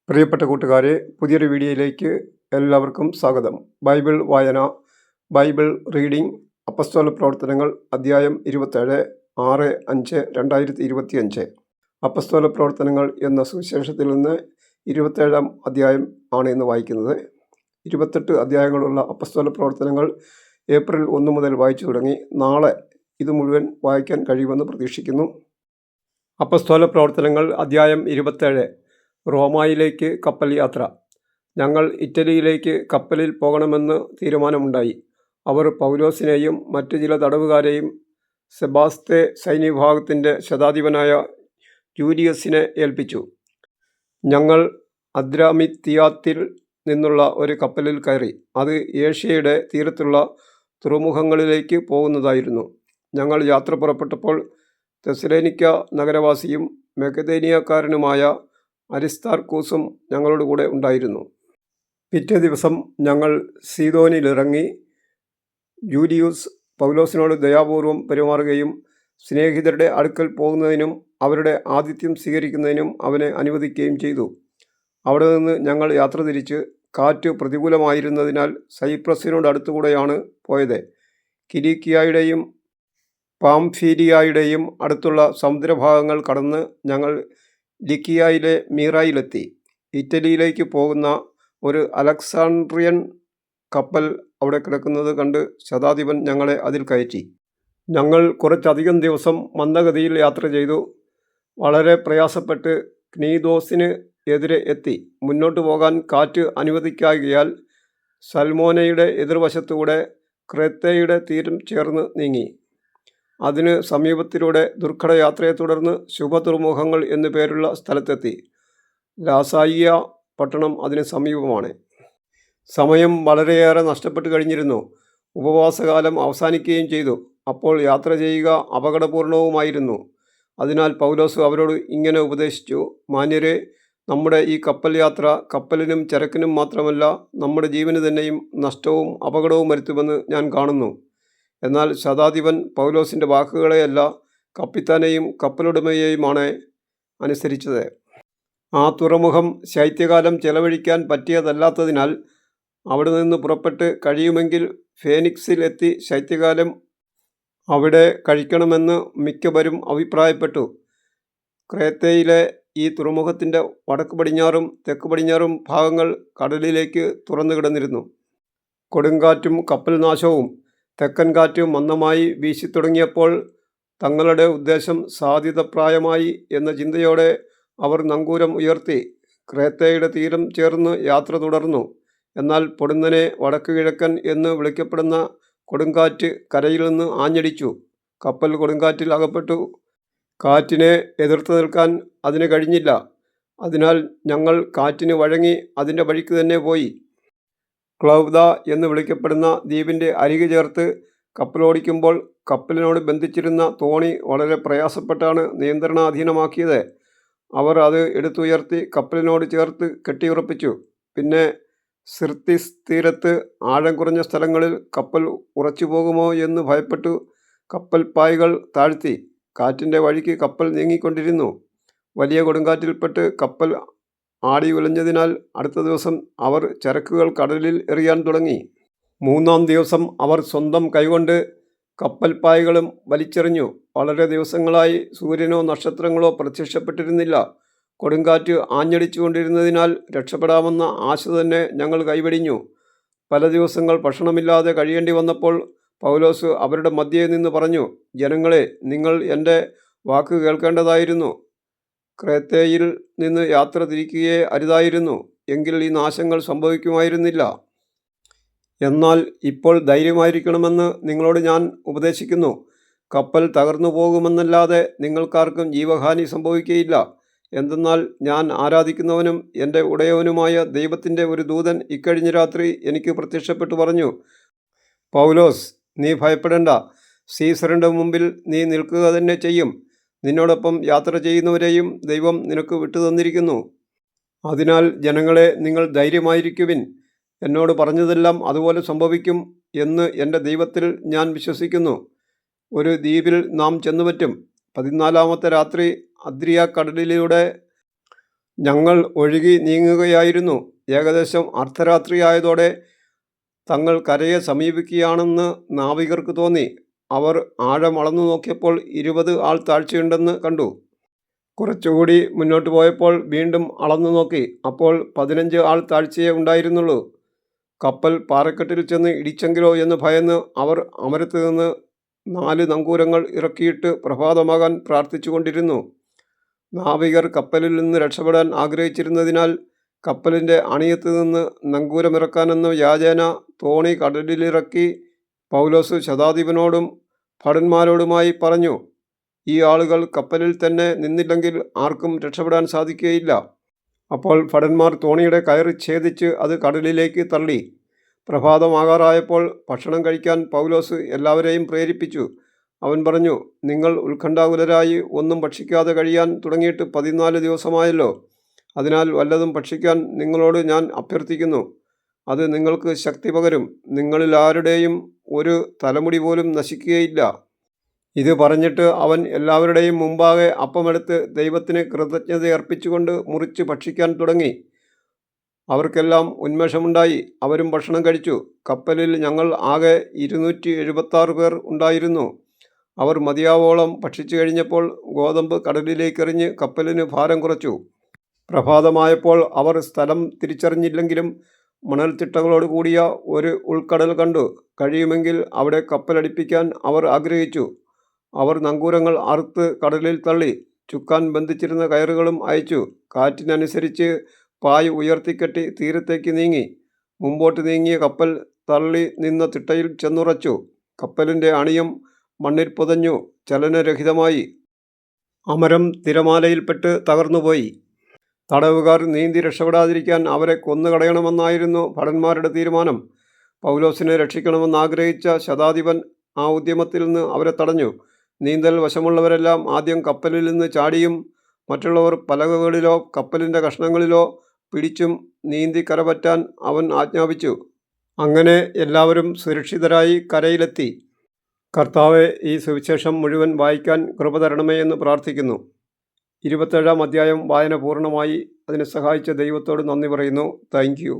പ്രിയപ്പെട്ട കൂട്ടുകാരെ, പുതിയൊരു വീഡിയോയിലേക്ക് എല്ലാവർക്കും സ്വാഗതം. ബൈബിൾ വായന, ബൈബിൾ റീഡിംഗ്, അപ്പസ്തോല പ്രവർത്തനങ്ങൾ, അധ്യായം 27, 6-5-2025. അപ്പസ്തോല പ്രവർത്തനങ്ങൾ എന്ന സുവിശേഷത്തിൽ നിന്ന് 27-ാം അധ്യായം ആണ് ഇന്ന് വായിക്കുന്നത്. 28 അധ്യായങ്ങളുള്ള അപ്പസ്തോല പ്രവർത്തനങ്ങൾ ഏപ്രിൽ 1 മുതൽ വായിച്ചു തുടങ്ങി. നാളെ ഇത് മുഴുവൻ വായിക്കാൻ കഴിയുമെന്ന് പ്രതീക്ഷിക്കുന്നു. അപ്പസ്തോല പ്രവർത്തനങ്ങൾ അധ്യായം 27. റോമായിലേക്ക് കപ്പൽ യാത്ര. ഞങ്ങൾ ഇറ്റലിയിലേക്ക് കപ്പലിൽ പോകണമെന്ന് തീരുമാനമുണ്ടായി. അവർ പൗലോസിനെയും മറ്റു ചില തടവുകാരെയും സെബാസ്തെ സൈന്യവിഭാഗത്തിൻ്റെ ശതാധിപനായ ജൂലിയസിനെ ഏൽപ്പിച്ചു. ഞങ്ങൾ അദ്രാമിത്തിയാത്തിൽ നിന്നുള്ള ഒരു കപ്പലിൽ കയറി. അത് ഏഷ്യയുടെ തീരത്തുള്ള തുറമുഖങ്ങളിലേക്ക് പോകുന്നതായിരുന്നു. ഞങ്ങൾ യാത്ര പുറപ്പെട്ടപ്പോൾ തെസലോനിക്ക നഗരവാസിയും മെക്കതേനിയക്കാരനുമായ അരിസ്താർക്കൂസും ഞങ്ങളുടെ കൂടെ ഉണ്ടായിരുന്നു. പിറ്റേ ദിവസം ഞങ്ങൾ സീദോനിലിറങ്ങി. ജൂലിയൂസ് പൗലോസിനോട് ദയാപൂർവം പെരുമാറുകയും സ്നേഹിതരുടെ അടുക്കൽ പോകുന്നതിനും അവരുടെ ആതിഥ്യം സ്വീകരിക്കുന്നതിനും അവനെ അനുവദിക്കുകയും ചെയ്തു. അവിടെ നിന്ന് ഞങ്ങൾ യാത്ര തിരിച്ച് കാറ്റ് പ്രതികൂലമായിരുന്നതിനാൽ സൈപ്രസിനോട് അടുത്തുകൂടെയാണ് പോയത്. കിലിക്കിയായുടെയും പാംഫീലിയായുടെയും അടുത്തുള്ള സമുദ്രഭാഗങ്ങൾ കടന്ന് ഞങ്ങൾ ലിക്കിയായിലെ മീറായിലെത്തി. ഇറ്റലിയിലേക്ക് പോകുന്ന ഒരു അലക്സാണ്ട്രിയൻ കപ്പൽ അവിടെ കിടക്കുന്നത് കണ്ട് ശതാധിപൻ ഞങ്ങളെ അതിൽ കയറ്റി. ഞങ്ങൾ കുറച്ചധികം ദിവസം മന്ദഗതിയിൽ യാത്ര ചെയ്തു. വളരെ പ്രയാസപ്പെട്ട് ക്നീദോസിന് എതിരെ എത്തി. മുന്നോട്ട് പോകാൻ കാറ്റ് അനുവദിക്കായകയാൽ സൽമോനയുടെ എതിർവശത്തുകൂടെ ക്രേത്തയുടെ തീരം ചേർന്ന് നീങ്ങി. അതിന് സമീപത്തിലൂടെ ദുർഘട യാത്രയെ തുടർന്ന് ശുഭതുറമുഖങ്ങൾ എന്നു പേരുള്ള സ്ഥലത്തെത്തി. ലാസായിയ പട്ടണം അതിന് സമീപമാണ്. സമയം വളരെയേറെ നഷ്ടപ്പെട്ടു കഴിഞ്ഞിരുന്നു. ഉപവാസകാലം അവസാനിക്കുകയും ചെയ്തു. അപ്പോൾ യാത്ര ചെയ്യുക അപകടപൂർണവുമായിരുന്നു. അതിനാൽ പൗലോസ് അവരോട് ഇങ്ങനെ ഉപദേശിച്ചു: മാന്യരെ, നമ്മുടെ ഈ കപ്പൽ യാത്ര കപ്പലിനും ചരക്കിനും മാത്രമല്ല, നമ്മുടെ ജീവന് തന്നെയും നഷ്ടവും അപകടവും വരുത്തുമെന്ന് ഞാൻ കാണുന്നു. എന്നാൽ ശതാധിപൻ പൗലോസിൻ്റെ വാക്കുകളെയല്ല, കപ്പിത്താനെയും കപ്പലുടമയെയുമാണ് അനുസരിച്ചത്. ആ തുറമുഖം ശൈത്യകാലം ചെലവഴിക്കാൻ പറ്റിയതല്ലാത്തതിനാൽ അവിടെ നിന്ന് പുറപ്പെട്ട് കഴിയുമെങ്കിൽ ഫേനിക്സിൽ എത്തി ശൈത്യകാലം അവിടെ കഴിക്കണമെന്ന് മിക്കവരും അഭിപ്രായപ്പെട്ടു. ക്രേത്തയിലെ ഈ തുറമുഖത്തിൻ്റെ വടക്ക് പടിഞ്ഞാറും തെക്ക് പടിഞ്ഞാറും ഭാഗങ്ങൾ കടലിലേക്ക് തുറന്നു കിടന്നിരുന്നു. കൊടുങ്കാറ്റും കപ്പൽ നാശവും തെക്കൻ കാറ്റ് മന്ദമായി വീശിത്തുടങ്ങിയപ്പോൾ തങ്ങളുടെ ഉദ്ദേശം സാധ്യതപ്രായമായി എന്ന ചിന്തയോടെ അവർ നങ്കൂരം ഉയർത്തി ക്രേത്തയുടെ തീരം ചേർന്ന് യാത്ര തുടർന്നു. എന്നാൽ പൊടുന്നനെ വടക്ക് കിഴക്കൻ എന്ന് വിളിക്കപ്പെടുന്ന കൊടുങ്കാറ്റ് കരയിൽ നിന്ന് ആഞ്ഞടിച്ചു. കപ്പൽ കൊടുങ്കാറ്റിൽ അകപ്പെട്ടു. കാറ്റിനെ എതിർത്ത് നിൽക്കാൻ അതിന് കഴിഞ്ഞില്ല. അതിനാൽ ഞങ്ങൾ കാറ്റിന് വഴങ്ങി അതിൻ്റെ വഴിക്ക് തന്നെ പോയി. ക്ലൗദ എന്ന് വിളിക്കപ്പെടുന്ന ദ്വീപിൻ്റെ അരികെ ചേർത്ത് കപ്പലോടിക്കുമ്പോൾ കപ്പലിനോട് ബന്ധിച്ചിരുന്ന തോണി വളരെ പ്രയാസപ്പെട്ടാണ് നിയന്ത്രണാധീനമാക്കിയത്. അവർ അത് എടുത്തുയർത്തി കപ്പലിനോട് ചേർത്ത് കെട്ടിയുറപ്പിച്ചു. പിന്നെ സിർത്തിസ് തീരത്ത് ആഴം കുറഞ്ഞ സ്ഥലങ്ങളിൽ കപ്പൽ ഉറച്ചു പോകുമോ എന്ന് ഭയപ്പെട്ടു കപ്പൽ പായ്കൾ താഴ്ത്തി. കാറ്റിൻ്റെ വഴിക്ക് കപ്പൽ നീങ്ങിക്കൊണ്ടിരുന്നു. വലിയ കൊടുങ്കാറ്റിൽപ്പെട്ട് കപ്പൽ ആടി ഉലഞ്ഞതിനാൽ അടുത്ത ദിവസം അവർ ചരക്കുകൾ കടലിൽ എറിയാൻ തുടങ്ങി. 3-ാം ദിവസം അവർ സ്വന്തം കൈകൊണ്ട് കപ്പൽ പായ്കളും വലിച്ചെറിഞ്ഞു. വളരെ ദിവസങ്ങളായി സൂര്യനോ നക്ഷത്രങ്ങളോ പ്രത്യക്ഷപ്പെട്ടിരുന്നില്ല. കൊടുങ്കാറ്റ് ആഞ്ഞടിച്ചുകൊണ്ടിരുന്നതിനാൽ രക്ഷപ്പെടാമെന്ന ആശ തന്നെ ഞങ്ങൾ കൈവെടിഞ്ഞു. പല ദിവസങ്ങൾ ഭക്ഷണമില്ലാതെ കഴിയേണ്ടി വന്നപ്പോൾ പൗലോസ് അവരുടെ മധ്യേ നിന്ന് പറഞ്ഞു: ജനങ്ങളെ, നിങ്ങൾ എൻ്റെ വാക്ക് കേൾക്കേണ്ടതായിരുന്നു. ക്രേത്തയിൽ നിന്ന് യാത്ര തിരിക്കുകയേ അരുതായിരുന്നു. എങ്കിൽ ഈ നാശങ്ങൾ സംഭവിക്കുമായിരുന്നില്ല. എന്നാൽ ഇപ്പോൾ ധൈര്യമായിരിക്കണമെന്ന് നിങ്ങളോട് ഞാൻ ഉപദേശിക്കുന്നു. കപ്പൽ തകർന്നു പോകുമെന്നല്ലാതെ നിങ്ങൾക്കാർക്കും ജീവഹാനി സംഭവിക്കുകയില്ല. എന്തെന്നാൽ ഞാൻ ആരാധിക്കുന്നവനും എൻ്റെ ഉടയവനുമായ ദൈവത്തിൻ്റെ ഒരു ദൂതൻ ഇക്കഴിഞ്ഞ രാത്രി എനിക്ക് പ്രത്യക്ഷപ്പെട്ടു പറഞ്ഞു: പൗലോസ്, നീ ഭയപ്പെടേണ്ട. സീസറിൻ്റെ മുമ്പിൽ നീ നിൽക്കുക തന്നെ ചെയ്യും. നിന്നോടൊപ്പം യാത്ര ചെയ്യുന്നവരെയും ദൈവം നിനക്ക് വിട്ടുതന്നിരിക്കുന്നു. അതിനാൽ ജനങ്ങളെ, നിങ്ങൾ ധൈര്യമായിരിക്കുവിൻ. എന്നോട് പറഞ്ഞതെല്ലാം അതുപോലെ സംഭവിക്കും എന്ന് എൻ്റെ ദൈവത്തിൽ ഞാൻ വിശ്വസിക്കുന്നു. ഒരു ദ്വീപിൽ നാം ചെന്നുപറ്റും. 14-ാമത്തെ രാത്രി അദ്രിയ കടലിലൂടെ ഞങ്ങൾ ഒഴുകി നീങ്ങുകയായിരുന്നു. ഏകദേശം അർദ്ധരാത്രിയായതോടെ തങ്ങൾ കരയെ സമീപിക്കുകയാണെന്ന് നാവികർക്ക് തോന്നി. അവർ ആഴം അളന്നു നോക്കിയപ്പോൾ 20 ആൾ താഴ്ചയുണ്ടെന്ന് കണ്ടു. കുറച്ചുകൂടി മുന്നോട്ട് പോയപ്പോൾ വീണ്ടും അളന്നു നോക്കി. അപ്പോൾ 15 ആൾ താഴ്ചയേ ഉണ്ടായിരുന്നുള്ളൂ. കപ്പൽ പാറക്കെട്ടിൽ ചെന്ന് ഇടിച്ചെങ്കിലോ എന്ന് ഭയന്ന് അവർ അമരത്ത് നിന്ന് 4 നങ്കൂരങ്ങൾ ഇറക്കിയിട്ട് പ്രഭാതമാകാൻ പ്രാർത്ഥിച്ചുകൊണ്ടിരുന്നു. നാവികർ കപ്പലിൽ നിന്ന് രക്ഷപ്പെടാൻ ആഗ്രഹിച്ചിരുന്നതിനാൽ കപ്പലിൻ്റെ അണിയത്ത് നിന്ന് നങ്കൂരമിറക്കാനെന്ന വ്യാജേന തോണി കടലിലിറക്കി പൗലോസ് ശതാധിപനോടും ഭടന്മാരോടുമായി പറഞ്ഞു, ഈ ആളുകൾ കപ്പലിൽ തന്നെ നിന്നില്ലെങ്കിൽ ആർക്കും രക്ഷപ്പെടാൻ സാധിക്കുകയില്ല. അപ്പോൾ ഭടന്മാർ തോണിയുടെ കയറ് ഛേദിച്ച് അത് കടലിലേക്ക് തള്ളി. പ്രഭാതമാകാറായപ്പോൾ ഭക്ഷണം കഴിക്കാൻ പൗലോസ് എല്ലാവരെയും പ്രേരിപ്പിച്ചു. അവൻ പറഞ്ഞു, നിങ്ങൾ ഉത്കണ്ഠാകുലരായി ഒന്നും ഭക്ഷിക്കാതെ കഴിയാൻ തുടങ്ങിയിട്ട് 14 ദിവസമായല്ലോ. അതിനാൽ വല്ലതും ഭക്ഷിക്കാൻ നിങ്ങളോട് ഞാൻ അഭ്യർത്ഥിക്കുന്നു. അത് നിങ്ങൾക്ക് ശക്തി പകരും. നിങ്ങളിൽ ആരുടെയും ഒരു തലമുടി പോലും നശിക്കുകയില്ല. ഇത് പറഞ്ഞിട്ട് അവൻ എല്ലാവരുടെയും മുമ്പാകെ അപ്പമെടുത്ത് ദൈവത്തിന് കൃതജ്ഞതയർപ്പിച്ചുകൊണ്ട് മുറിച്ച് ഭക്ഷിക്കാൻ തുടങ്ങി. അവർക്കെല്ലാം ഉന്മേഷമുണ്ടായി. അവരും ഭക്ഷണം കഴിച്ചു. കപ്പലിൽ ഞങ്ങൾ ആകെ 276 പേർ ഉണ്ടായിരുന്നു. അവർ മതിയാവോളം ഭക്ഷിച്ചു കഴിഞ്ഞപ്പോൾ ഗോതമ്പ് കടലിലേക്കെറിഞ്ഞ് കപ്പലിന് ഭാരം കുറച്ചു. പ്രഭാതമായപ്പോൾ അവർ സ്ഥലം തിരിച്ചറിഞ്ഞില്ലെങ്കിലും മണൽത്തിട്ടകളോട് കൂടിയ ഒരു ഉൾക്കടൽ കണ്ടു. കഴിയുമെങ്കിൽ അവിടെ കപ്പലടിപ്പിക്കാൻ അവർ ആഗ്രഹിച്ചു. അവർ നങ്കൂരങ്ങൾ അറുത്ത് കടലിൽ തള്ളി. ചുക്കാൻ ബന്ധിച്ചിരുന്ന കയറുകളും അയച്ചു. കാറ്റിനനുസരിച്ച് പായ് ഉയർത്തിക്കെട്ടി തീരത്തേക്ക് നീങ്ങി. മുമ്പോട്ട് നീങ്ങിയ കപ്പൽ തള്ളി നിന്ന തിട്ടയിൽ ചെന്നുറച്ചു. കപ്പലിൻ്റെ അണിയം മണ്ണിൽ പുതഞ്ഞു ചലനരഹിതമായി. അമരം തിരമാലയിൽപ്പെട്ട് തകർന്നുപോയി. തടവുകാർ നീന്തി രക്ഷപ്പെടാതിരിക്കാൻ അവരെ കൊന്നുകളയണമെന്നായിരുന്നു ഭടന്മാരുടെ തീരുമാനം. പൗലോസിനെ രക്ഷിക്കണമെന്നാഗ്രഹിച്ച ശതാധിപൻ ആ ഉദ്യമത്തിൽ നിന്ന് അവരെ തടഞ്ഞു. നീന്തൽ വശമുള്ളവരെല്ലാം ആദ്യം കപ്പലിൽ നിന്ന് ചാടിയും മറ്റുള്ളവർ പലകകളിലോ കപ്പലിൻ്റെ കഷ്ണങ്ങളിലോ പിടിച്ചും നീന്തി കരപറ്റാൻ അവൻ ആജ്ഞാപിച്ചു. അങ്ങനെ എല്ലാവരും സുരക്ഷിതരായി കരയിലെത്തി. കർത്താവെ, ഈ സുവിശേഷം മുഴുവൻ വായിക്കാൻ കൃപ തരണമേ എന്ന് പ്രാർത്ഥിക്കുന്നു. 27-ാം അധ്യായം വായന പൂർണ്ണമായി. അതിനെ സഹായിച്ച ദൈവത്തോട് നന്ദി പറയുന്നു. Thank you.